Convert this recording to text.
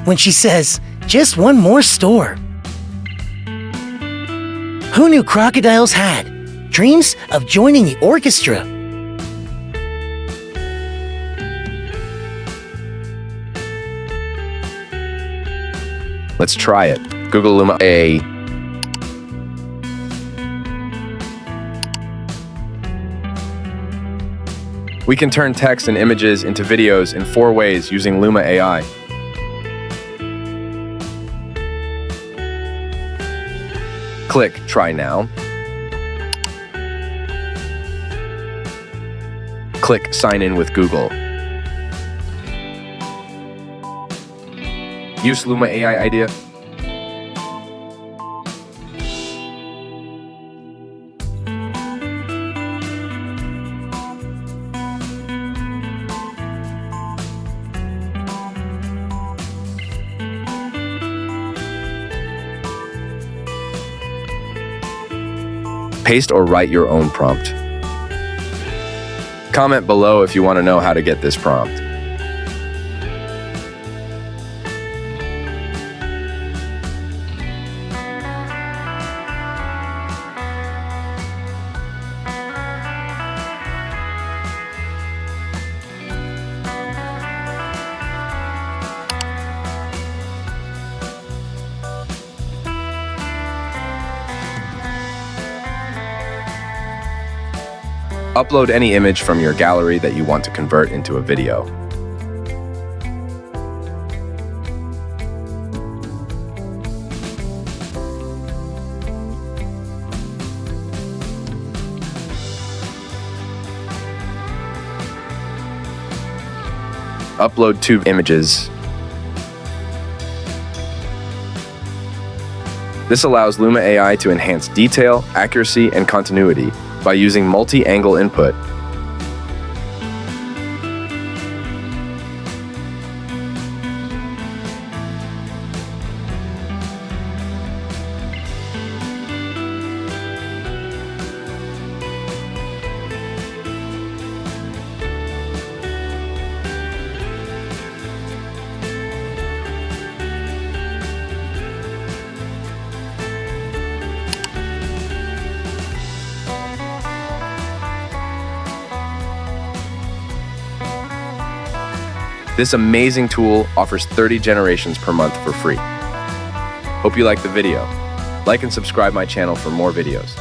when she says, "Just one more store." Who knew crocodiles had dreams of joining the orchestra? Let's try it. Google Luma AI. We can turn text and images into videos in 4 ways using Luma AI. Click Try Now. Click Sign in with Google. Use Luma AI idea. Paste or write your own prompt. Comment below if you want to know how to get this prompt. Upload any image from your gallery that you want to convert into a video. Upload 2 images. This allows Luma AI to enhance detail, accuracy, and continuity by using multi-angle input. This amazing tool offers 30 generations per month for free. Hope you liked the video. Like and subscribe my channel for more videos.